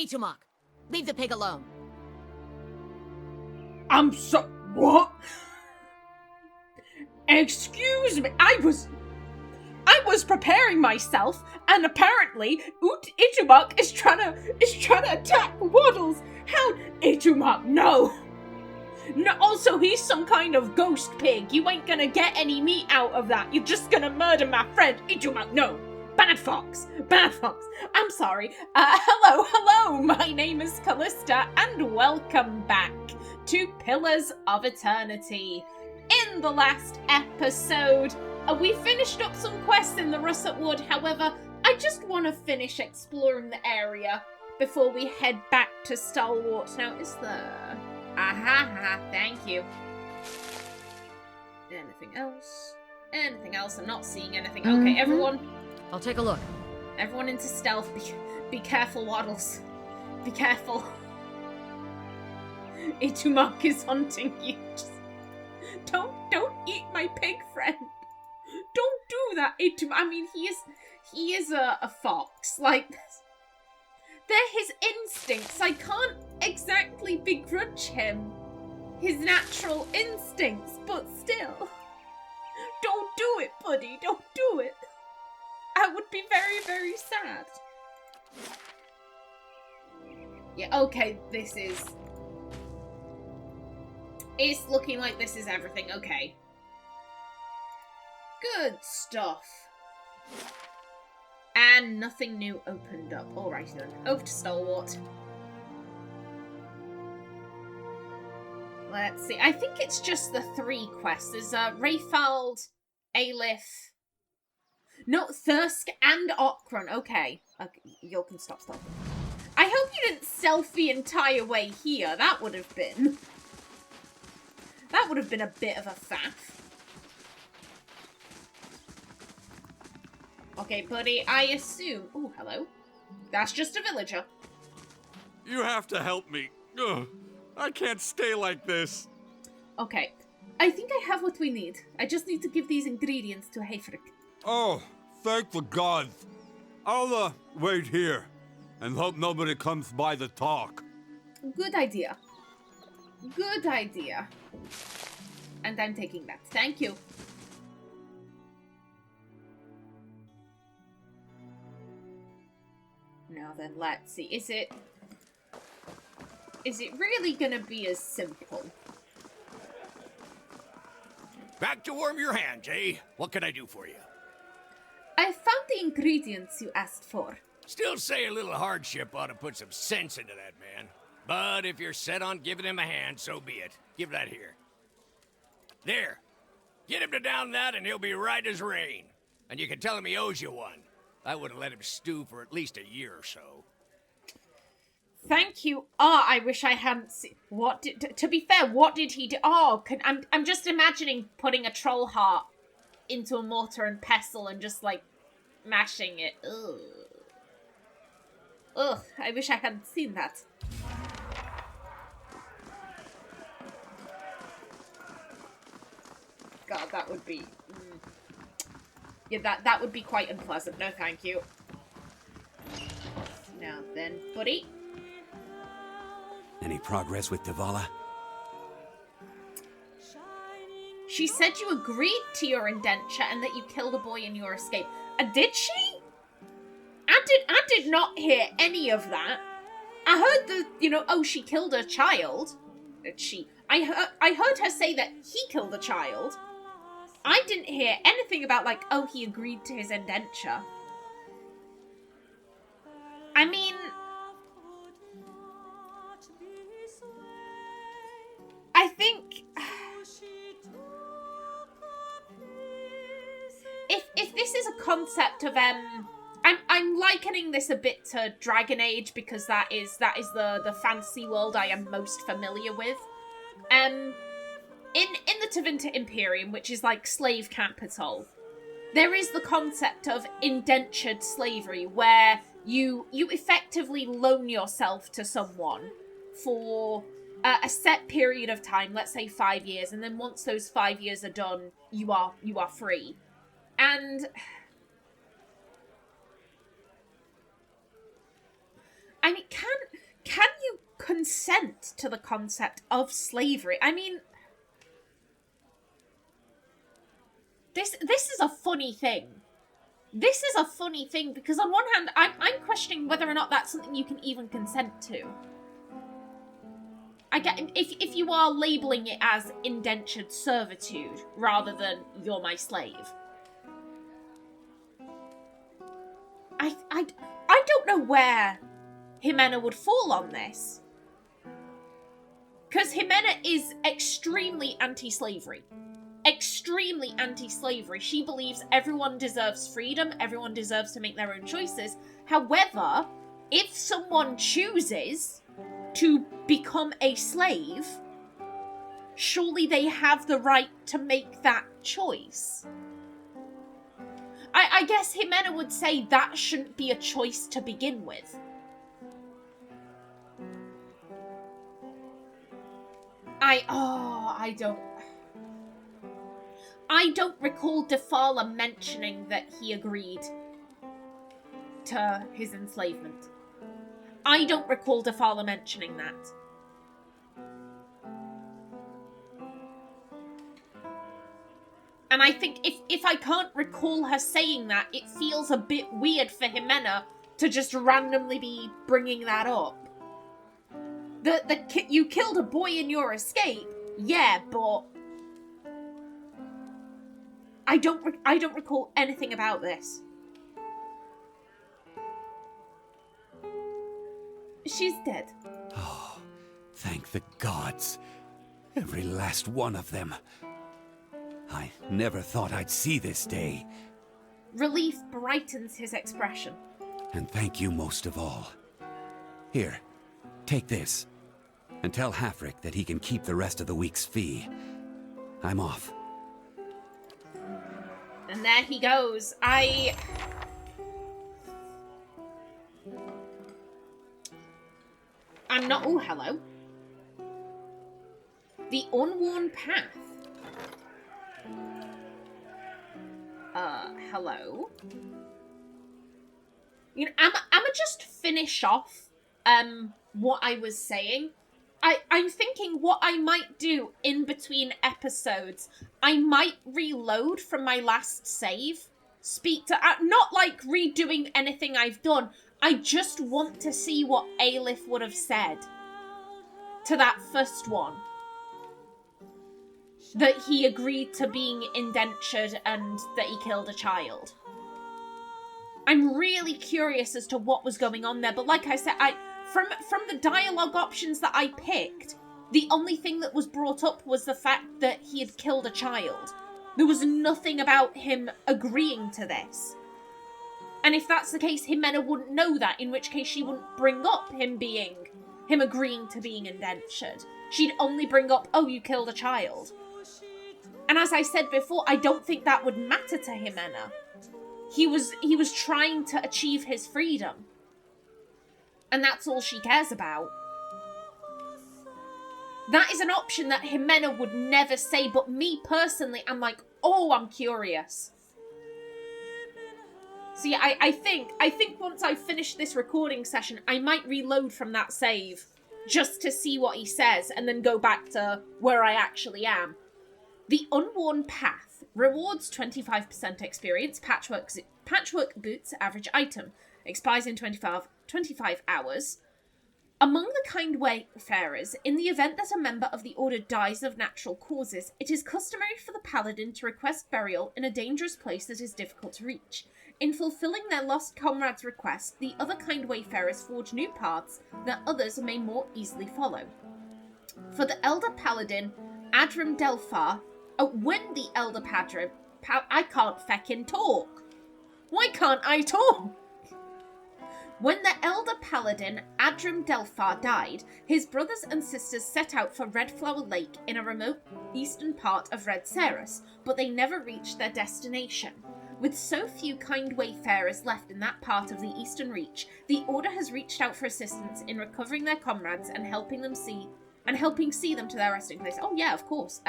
Itumok, leave the pig alone. What? Excuse me, I was preparing myself, and apparently Itumok is trying to attack Waddles. How Itumok? No. No, also, he's some kind of ghost pig. You ain't gonna get any meat out of that. You're just gonna murder my friend. Itumok, no. Bad fox. I'm sorry. Hello. My name is Callista, and welcome back to Pillars of Eternity. In the last episode, we finished up some quests in the Russet Wood. However, I just want to finish exploring the area before we head back to Stalwart. Now, is there... thank you. Anything else? I'm not seeing anything. Okay, everyone. I'll take a look. Everyone into stealth. Be careful, Waddles. Be careful. Itumok is hunting you. Just don't eat my pig friend. Don't do that, Itumok. I mean, he is a fox. Like, they're his instincts. I can't exactly begrudge him his natural instincts, but still. Don't do it, buddy. Don't do it. I would be very, very sad. Yeah, okay, this is... It's looking like this is everything. Okay. Good stuff. And nothing new opened up. Alright then. Over to Stalwart. Let's see. I think it's just the 3 quests. There's Reyfald, Ailef... No, Thyrsc and Suldrun. Okay. You can stop. I hope you didn't stealth the entire way here. That would have been a bit of a faff. Okay, buddy, I assume... Oh, hello. That's just a villager. You have to help me. Ugh, I can't stay like this. Okay. I think I have what we need. I just need to give these ingredients to Hayfrick. Oh, thank the gods. I'll, wait here and hope nobody comes by to talk. Good idea. And I'm taking that. Thank you. Now then, let's see. Is it really gonna be as simple? Back to warm your hands, eh? What can I do for you? I found the ingredients you asked for. Still say a little hardship ought to put some sense into that man. But if you're set on giving him a hand, so be it. Give that here. There. Get him to down that and he'll be right as rain. And you can tell him he owes you one. I would have let him stew for at least a year or so. Thank you. I wish I hadn't seen... To be fair, what did he do? I'm just imagining putting a troll heart into a mortar and pestle and just, like, mashing it. Ugh, I wish I hadn't seen that. God, that would be... Yeah, that would be quite unpleasant. No, thank you. Now then, buddy. Any progress with Defala? She said you agreed to your indenture and that you killed a boy in your escape. Did she? I did not hear any of that. I heard she killed a child. I heard her say that he killed a child. I didn't hear anything about, like, he agreed to his indenture. I mean... I think... If this is a concept of, I'm likening this a bit to Dragon Age because that is the fantasy world I am most familiar with. In the Tevinter Imperium, which is like slave capital, there is the concept of indentured slavery, where you effectively loan yourself to someone for a set period of time, let's say 5 years, and then once those 5 years are done, you are free. And I mean, consent to the concept of slavery. I mean, this is a funny thing. This is a funny thing because on one hand, I'm questioning whether or not that's something you can even consent to. I get if you are labeling it as indentured servitude rather than you're my slave. I don't know where Ximena would fall on this. Because Ximena is extremely anti-slavery. Extremely anti-slavery. She believes everyone deserves freedom, everyone deserves to make their own choices. However, if someone chooses to become a slave, surely they have the right to make that choice. I guess Ximena would say that shouldn't be a choice to begin with. I don't recall Defala mentioning that he agreed to his enslavement. I don't recall Defala mentioning that. And I think if I can't recall her saying that, it feels a bit weird for Ximena to just randomly be bringing that up. You killed a boy in your escape, yeah, but I don't recall anything about this. She's dead. Oh, thank the gods. Every last one of them. I never thought I'd see this day. Relief brightens his expression. And thank you most of all. Here, take this. And tell Hafric that he can keep the rest of the week's fee. I'm off. And there he goes. I'm not... Oh, hello. The Unworn Path. Hello? You know, I'ma just finish off, what I was saying. I'm thinking what I might do in between episodes. I might reload from my last save. Not like redoing anything I've done. I just want to see what Ailef would have said to that first one. That he agreed to being indentured and that he killed a child. I'm really curious as to what was going on there, but like I said, from the dialogue options that I picked, the only thing that was brought up was the fact that he had killed a child. There was nothing about him agreeing to this. And if that's the case, Ximena wouldn't know that, in which case she wouldn't bring up him agreeing to being indentured. She'd only bring up, oh, you killed a child. And as I said before, I don't think that would matter to Ximena. He was trying to achieve his freedom. And that's all she cares about. That is an option that Ximena would never say, but me personally, I'm like, oh, I'm curious. So yeah, I think once I finish this recording session, I might reload from that save just to see what he says and then go back to where I actually am. The Unworn Path rewards 25% experience, patchwork boots, average item, expires in 25 hours. Among the kind wayfarers, in the event that a member of the Order dies of natural causes, it is customary for the Paladin to request burial in a dangerous place that is difficult to reach. In fulfilling their lost comrade's request, the other kind wayfarers forge new paths that others may more easily follow. For the Elder Paladin, Adrim Delphar, when the Elder Padrim... I can't feckin' talk! Why can't I talk? When the Elder Paladin, Adrim Delphar, died, his brothers and sisters set out for Redflower Lake in a remote eastern part of Red Ceres, but they never reached their destination. With so few kind wayfarers left in that part of the Eastern Reach, the Order has reached out for assistance in recovering their comrades and helping see them to their resting place. Oh yeah, of course.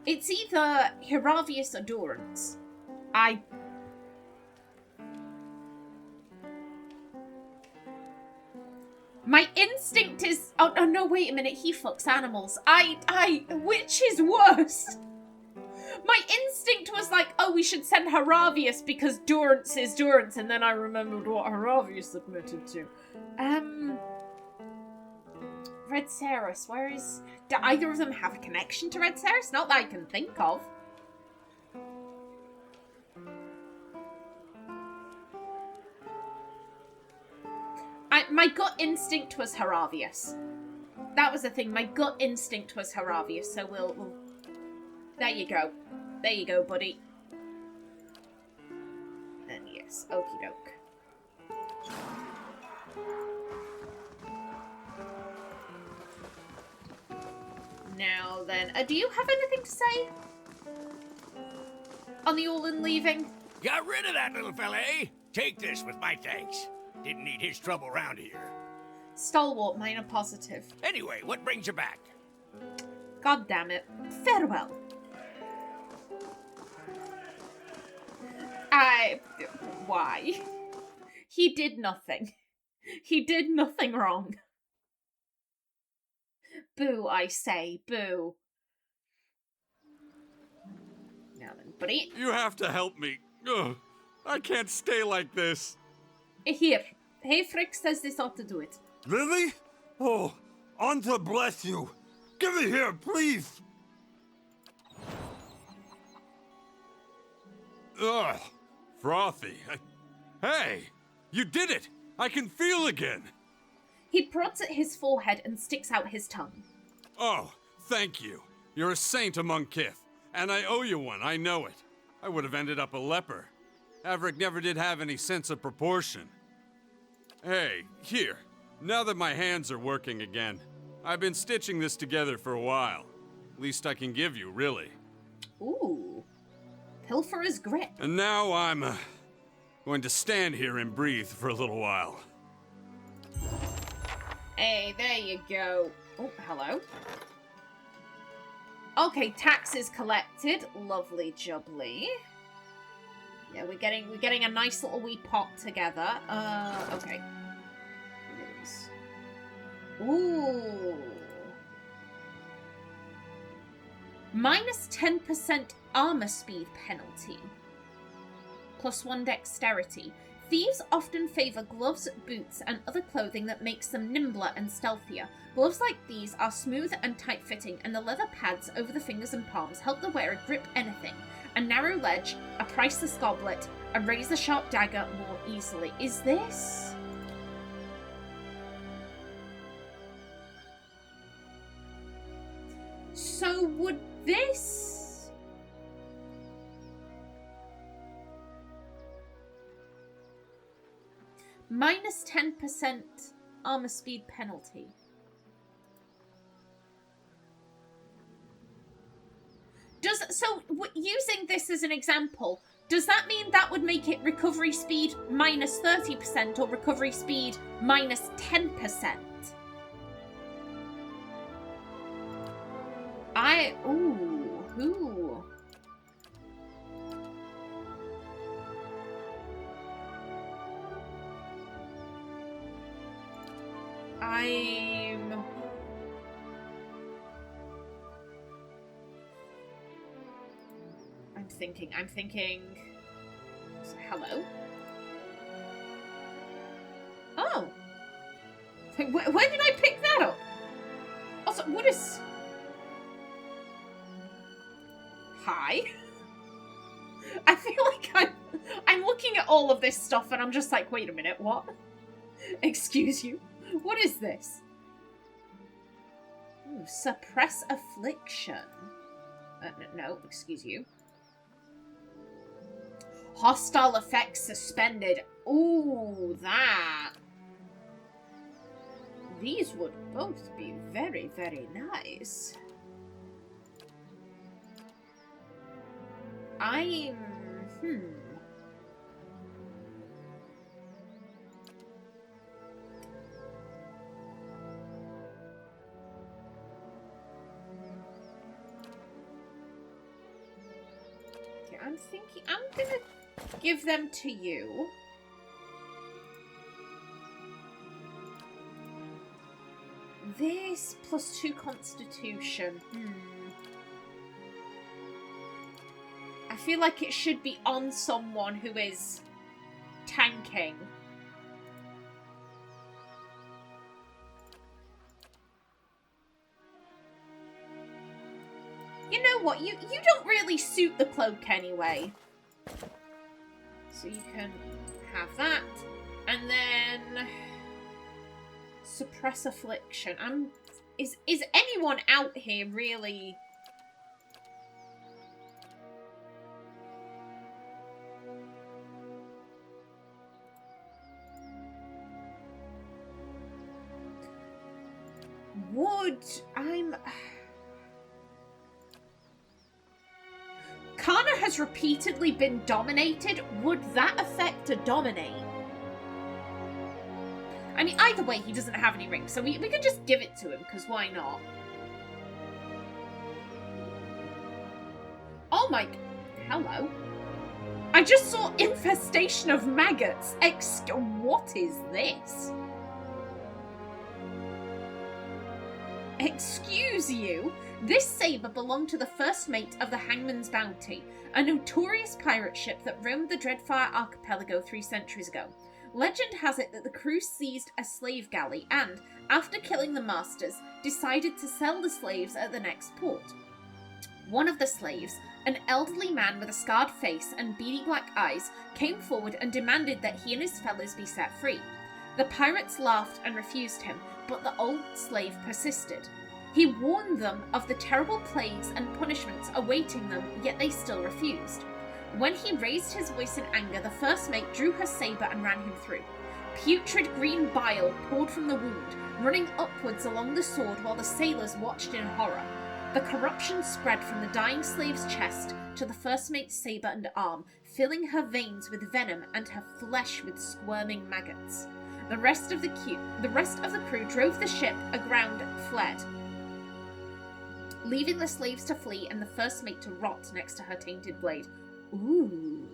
It's either Hiravius or Durance. My instinct is... Oh, no, wait a minute. He fucks animals. Which is worse? My instinct was like, oh, we should send Haravius because Durance is Durance, and then I remembered what Haravius admitted to. Red Ceres, where is... Do either of them have a connection to Red Ceres? Not that I can think of. My gut instinct was Haravius. That was the thing. My gut instinct was Haravius, so we'll... There you go. There you go, buddy. And yes, okie doke. Now then, do you have anything to say? On the all-in leaving? Got rid of that little fella, eh? Take this with my thanks. Didn't need his trouble around here. Stalwart, minor positive. Anyway, what brings you back? God damn it. Farewell. Why? He did nothing. He did nothing wrong. Boo, I say. Boo. Now then, buddy. You have to help me. Ugh, I can't stay like this. Here. Hayfrick says this ought to do it. Really? Oh, Anta bless you. Give it here, please. Ugh, frothy. Hey, you did it. I can feel again. He prods at his forehead and sticks out his tongue. Oh, thank you. You're a saint among kith, and I owe you one, I know it. I would have ended up a leper. Averick never did have any sense of proportion. Hey, here. Now that my hands are working again, I've been stitching this together for a while. Least I can give you, really. Ooh. Pilferer's grip. And now I'm going to stand here and breathe for a little while. Hey, there you go. Oh, hello. Okay, taxes collected. Lovely jubbly. Yeah, we're getting a nice little wee pot together. Okay. It is. Ooh. Minus 10% armor speed penalty. +1 dexterity. Thieves often favor gloves, boots, and other clothing that makes them nimbler and stealthier. Gloves like these are smooth and tight-fitting, and the leather pads over the fingers and palms help the wearer grip anything. A narrow ledge, a priceless goblet, a razor-sharp dagger more easily. Is this? So would this... Minus 10% armor speed penalty. Using this as an example, does that mean that would make it recovery speed minus 30% or recovery speed minus 10%? Ooh. I'm thinking... Hello? Oh! Where did I pick that up? Also, what is... Hi? I feel like I'm looking at all of this stuff and I'm just like, wait a minute, what? Excuse you? What is this? Ooh, suppress affliction. No, excuse you. Hostile effects suspended. Ooh, that. These would both be very, very nice. Okay, I'm thinking I'm gonna give them to you. This plus 2 constitution. I feel like it should be on someone who is tanking. You know what? You don't really suit the cloak anyway. So you can have that. And then suppress affliction. Is anyone out here really? Kana has repeatedly been dominated. Would that affect a dominate? I mean, either way, he doesn't have any rings, so we can just give it to him, because why not? Oh my... Hello. I just saw infestation of maggots. What is this? Excuse you? This saber belonged to the first mate of the Hangman's Bounty, a notorious pirate ship that roamed the Dreadfire Archipelago 3 centuries ago. Legend has it that the crew seized a slave galley and, after killing the masters, decided to sell the slaves at the next port. One of the slaves, an elderly man with a scarred face and beady black eyes, came forward and demanded that he and his fellows be set free. The pirates laughed and refused him, but the old slave persisted. He warned them of the terrible plagues and punishments awaiting them, yet they still refused. When he raised his voice in anger, the first mate drew her saber and ran him through. Putrid green bile poured from the wound, running upwards along the sword while the sailors watched in horror. The corruption spread from the dying slave's chest to the first mate's saber and arm, filling her veins with venom and her flesh with squirming maggots. The rest of the crew drove the ship aground and fled, leaving the slaves to flee and the first mate to rot next to her tainted blade. Ooh.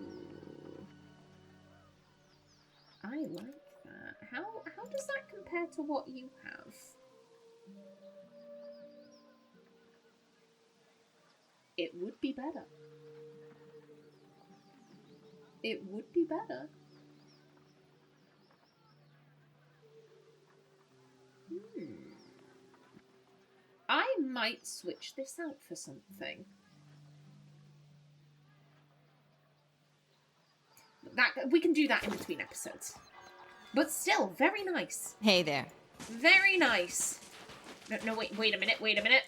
I like that. How does that compare to what you have? It would be better. It would be better. I might switch this out for something. We can do that in between episodes. But still, very nice. Hey there. Very nice. No, wait a minute.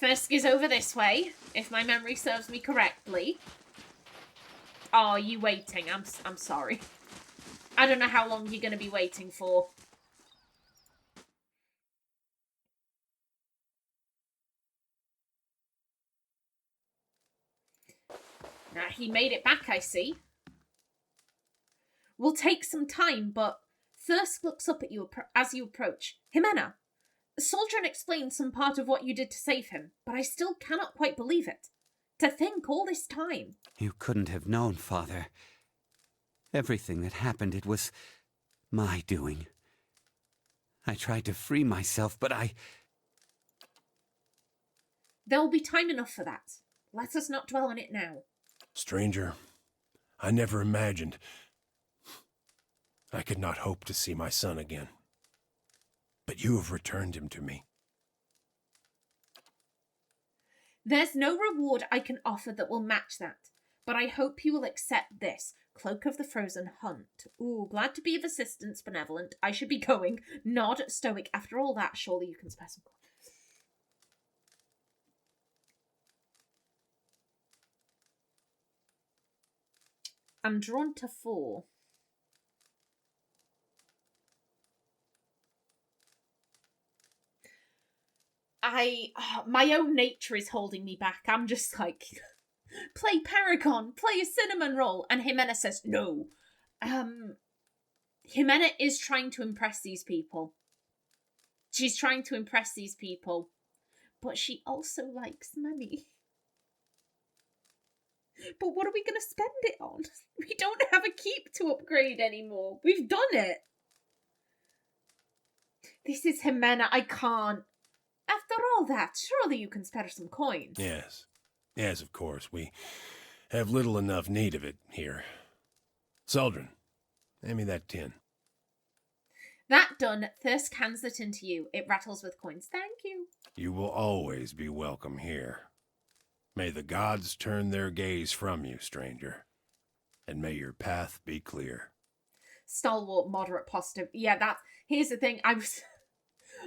Thyrsc is over this way, if my memory serves me correctly. Oh, are you waiting? I'm sorry. I don't know how long you're going to be waiting for. Now, he made it back, I see. Will take some time, but Thyrsc looks up at you as you approach. Ximena, Suldrun explained some part of what you did to save him, but I still cannot quite believe it. To think all this time. You couldn't have known, Father. Everything that happened, it was my doing. I tried to free myself, but There will be time enough for that. Let us not dwell on it now. Stranger, I never imagined I could not hope to see my son again. But you have returned him to me. There's no reward I can offer that will match that, but I hope you will accept this. Cloak of the Frozen Hunt. Ooh, glad to be of assistance, benevolent. I should be going. Nod, stoic. After all that, surely you can spare some. I'm drawn to 4. My own nature is holding me back. I'm just like, play Paragon, play a cinnamon roll. And Ximena says, no. Ximena is trying to impress these people. She's trying to impress these people. But she also likes money. But what are we going to spend it on? We don't have a keep to upgrade anymore. We've done it. This is Ximena. I can't. After all that, surely you can spare some coins. Yes. Yes, of course. We have little enough need of it here. Suldrun, hand me that tin. That done, Thyrsc hands the tin to you. It rattles with coins. Thank you. You will always be welcome here. May the gods turn their gaze from you, stranger. And may your path be clear. Stalwart, moderate, positive. Yeah, here's the thing.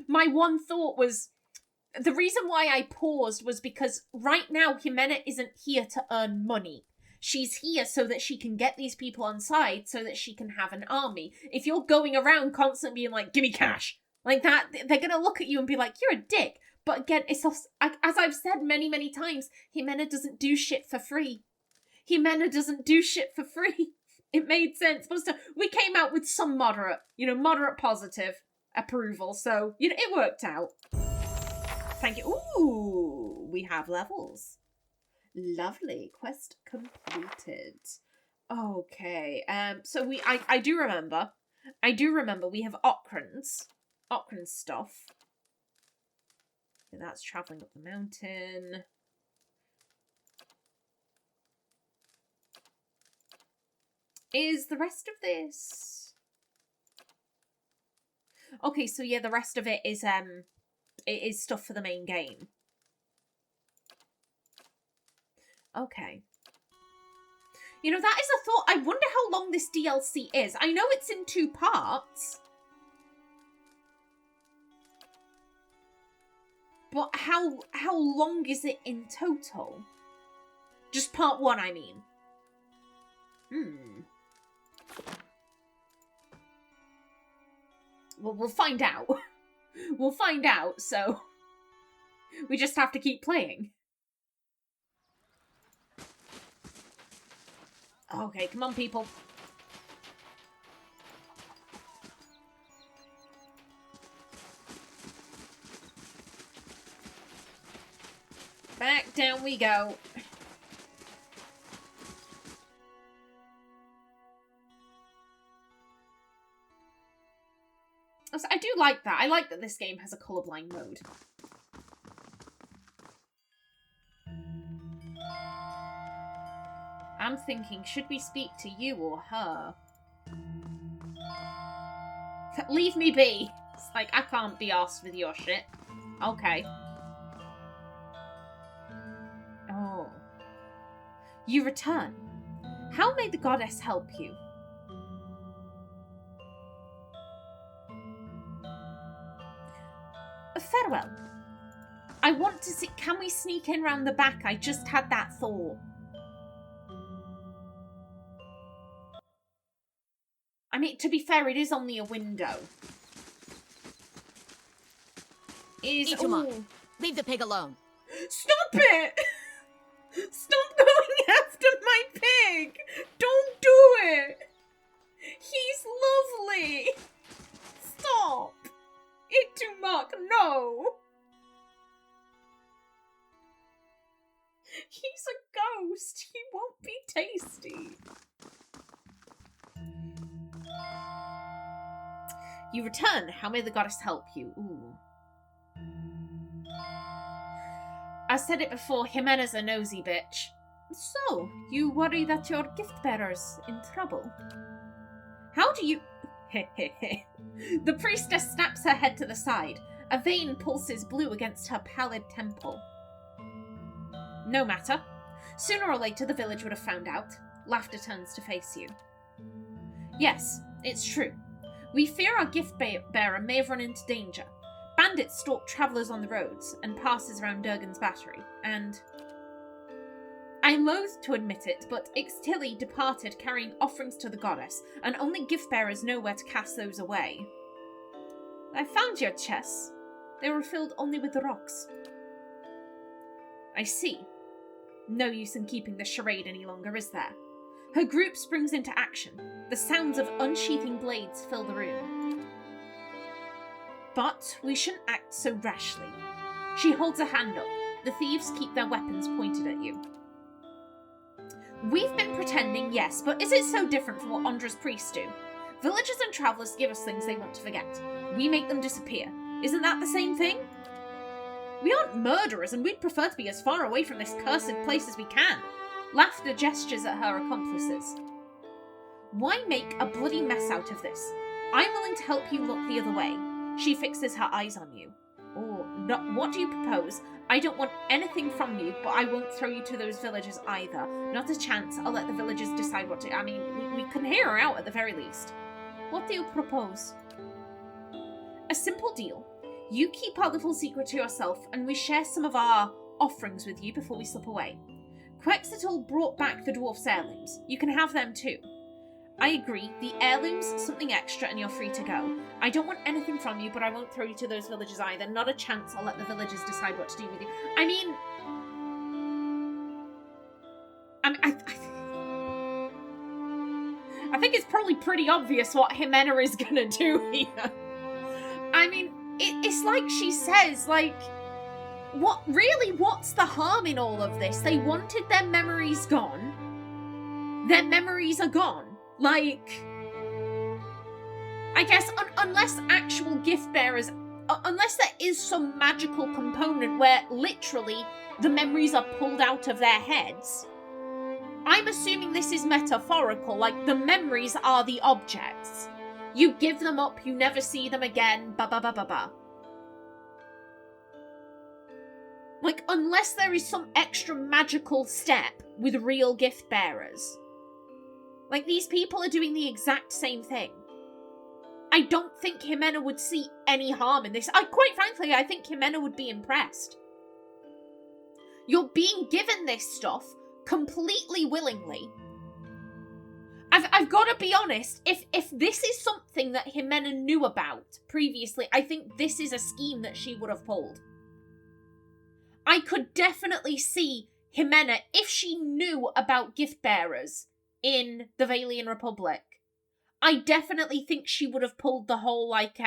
My one thought was, the reason why I paused was because right now Ximena isn't here to earn money. She's here so that she can get these people on side so that she can have an army. If you're going around constantly being like, give me cash, like that, they're going to look at you and be like, you're a dick. But again, it's also, as I've said many, many times, Ximena doesn't do shit for free. Ximena doesn't do shit for free. It made sense. We came out with some moderate positive approval. So, it worked out. Thank you. Ooh, we have levels. Lovely. Quest completed. Okay. So I do remember we have Ocran's stuff. And that's traveling up the mountain. Is the rest of this... Okay, so yeah, the rest of it is stuff for the main game. Okay. You know, that is a thought. I wonder how long this DLC is. I know it's in 2 parts. But how long is it in total? Just part 1, I mean. Well, we'll find out. We'll find out, so... we just have to keep playing. Okay, come on, people. Back down we go. I do like that. I like that this game has a colourblind mode. I'm thinking, should we speak to you or her? Leave me be. It's like, I can't be arsed with your shit. Okay. Oh. You return. How may the goddess help you? Farewell. I want to see... Can we sneak in round the back? I just had that thought. I mean, to be fair, it is only a window. Ichima, leave the pig alone. Stop it! Stop going after my pig! Don't do it! He's lovely! Stop! Itumak, no! He's a ghost. He won't be tasty. You return. How may the goddess help you? Ooh. I said it before, Ximena's a nosy bitch. So, you worry that your gift-bearer's in trouble? How do you... The priestess snaps her head to the side. A vein pulses blue against her pallid temple. No matter. Sooner or later the village would have found out. Lafda turns to face you. Yes, it's true. We fear our gift-bearer may have run into danger. Bandits stalk travellers on the roads and passes around Durgan's battery, and... I'm loath to admit it, but Ixtilly departed carrying offerings to the goddess, and only gift-bearers know where to cast those away. I found your chests. They were filled only with the rocks. I see. No use in keeping the charade any longer, is there? Her group springs into action. The sounds of unsheathing blades fill the room. But we shouldn't act so rashly. She holds a hand up. The thieves keep their weapons pointed at you. We've been pretending, yes, but is it so different from what Ondra's priests do? Villagers and travelers give us things they want to forget. We make them disappear. Isn't that the same thing? We aren't murderers, and we'd prefer to be as far away from this cursed place as we can. Lafda gestures at her accomplices. Why make a bloody mess out of this? I'm willing to help you look the other way. She fixes her eyes on you. Oh, no, what do you propose? I don't want anything from you, but I won't throw you to those villagers either. Not a chance. I'll let the villagers decide what to... I mean, we can hear her out at the very least. What do you propose? A simple deal. You keep our little secret to yourself, and we share some of our offerings with you before we slip away. Quetzalcoatl brought back the dwarf's heirlooms. You can have them too. I agree. The heirloom's something extra and you're free to go. I don't want anything from you, but I won't throw you to those villagers either. Not a chance. I'll let the villagers decide what to do with you. I mean... I think it's probably pretty obvious what Ximena is gonna do here. I mean, it's like she says, like... What's the harm in all of this? They wanted their memories gone. Their memories are gone. Like, I guess unless actual gift bearers, unless there is some magical component where literally the memories are pulled out of their heads, I'm assuming this is metaphorical, like the memories are the objects. You give them up, you never see them again, ba ba ba ba ba. Like, unless there is some extra magical step with real gift bearers. Like, these people are doing the exact same thing. I don't think Ximena would see any harm in this. Quite frankly, I think Ximena would be impressed. You're being given this stuff completely willingly. I've got to be honest, if this is something that Ximena knew about previously, I think this is a scheme that she would have pulled. I could definitely see Ximena, if she knew about gift bearers in the Valian Republic, I definitely think she would have pulled the whole, like,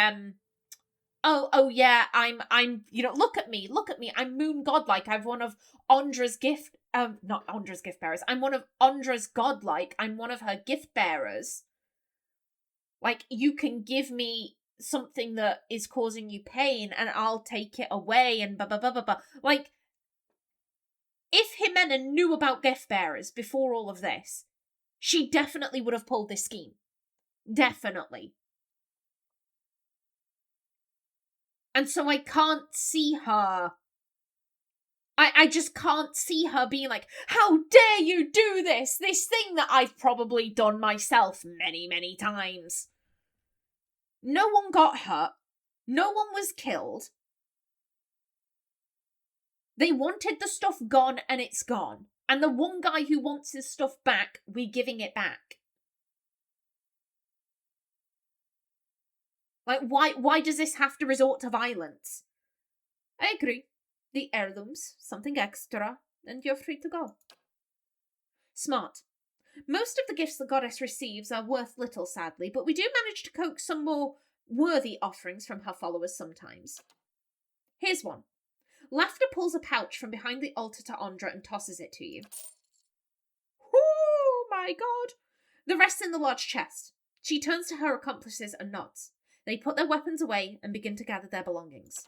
oh yeah, I'm, you know, look at me, I'm moon godlike, I've one of Ondra's gift, not Ondra's gift bearers, I'm one of Ondra's godlike, I'm one of her gift bearers. Like, you can give me something that is causing you pain, and I'll take it away, and blah, blah, blah, blah, blah. Like, if Ximena knew about gift bearers before all of this, she definitely would have pulled this scheme. Definitely. And so I can't see her. I just can't see her being like, how dare you do this? This thing that I've probably done myself many, many times. No one got hurt. No one was killed. They wanted the stuff gone and it's gone. And the one guy who wants his stuff back, we're giving it back. Like, why does this have to resort to violence? I agree. The heirlooms, something extra, and you're free to go. Smart. Most of the gifts the goddess receives are worth little, sadly, but we do manage to coax some more worthy offerings from her followers sometimes. Here's one. Lafda pulls a pouch from behind the altar to Ondra and tosses it to you. Oh my god! The rest's in the large chest. She turns to her accomplices and nods. They put their weapons away and begin to gather their belongings.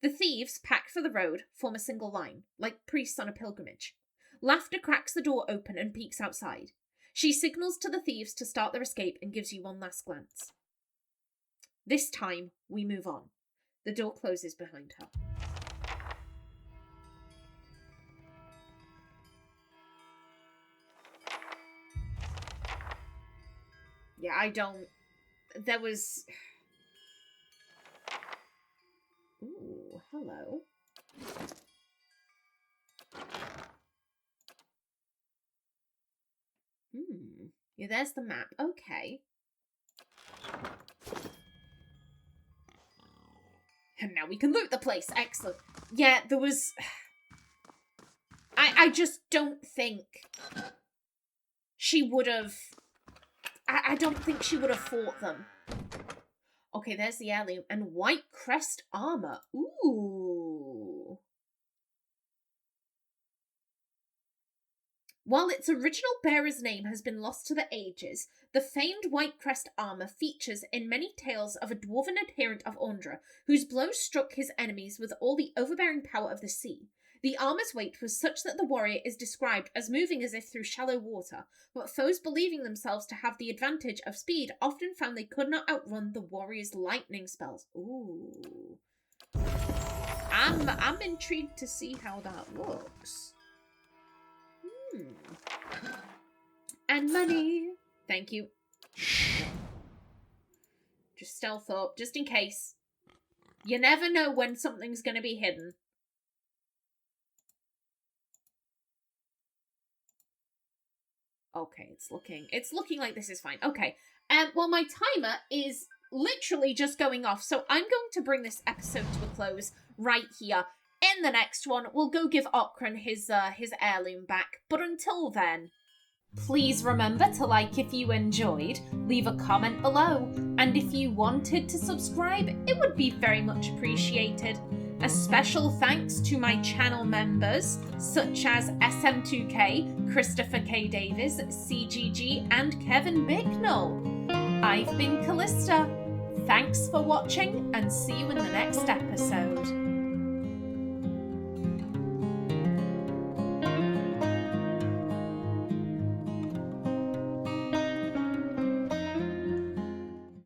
The thieves, packed for the road, form a single line, like priests on a pilgrimage. Lafda cracks the door open and peeks outside. She signals to the thieves to start their escape and gives you one last glance. This time, we move on. The door closes behind her. Yeah, I don't... There was... Ooh, hello. Yeah, there's the map. Okay. And now we can loot the place. Excellent. Yeah, there was... I just don't think she would have... I don't think she would have fought them. Okay, there's the heirloom. And white crest armor. Ooh. While its original bearer's name has been lost to the ages, the famed White Crest armour features in many tales of a dwarven adherent of Ondra, whose blows struck his enemies with all the overbearing power of the sea. The armour's weight was such that the warrior is described as moving as if through shallow water, but foes believing themselves to have the advantage of speed often found they could not outrun the warrior's lightning spells. Ooh. I'm intrigued to see how that looks. And money. Thank you. Just stealth up, just in case. You never know when something's going to be hidden. Okay, it's looking like this is fine. Okay. Well, my timer is literally just going off, so I'm going to bring this episode to a close right here. In the next one, we'll go give Okran his heirloom back. But until then, please remember to like if you enjoyed, leave a comment below, and if you wanted to subscribe, it would be very much appreciated. A special thanks to my channel members, such as SM2K, Christopher K. Davies, CGG, and Kevin Bicknell. I've been Callista. Thanks for watching, and see you in the next episode.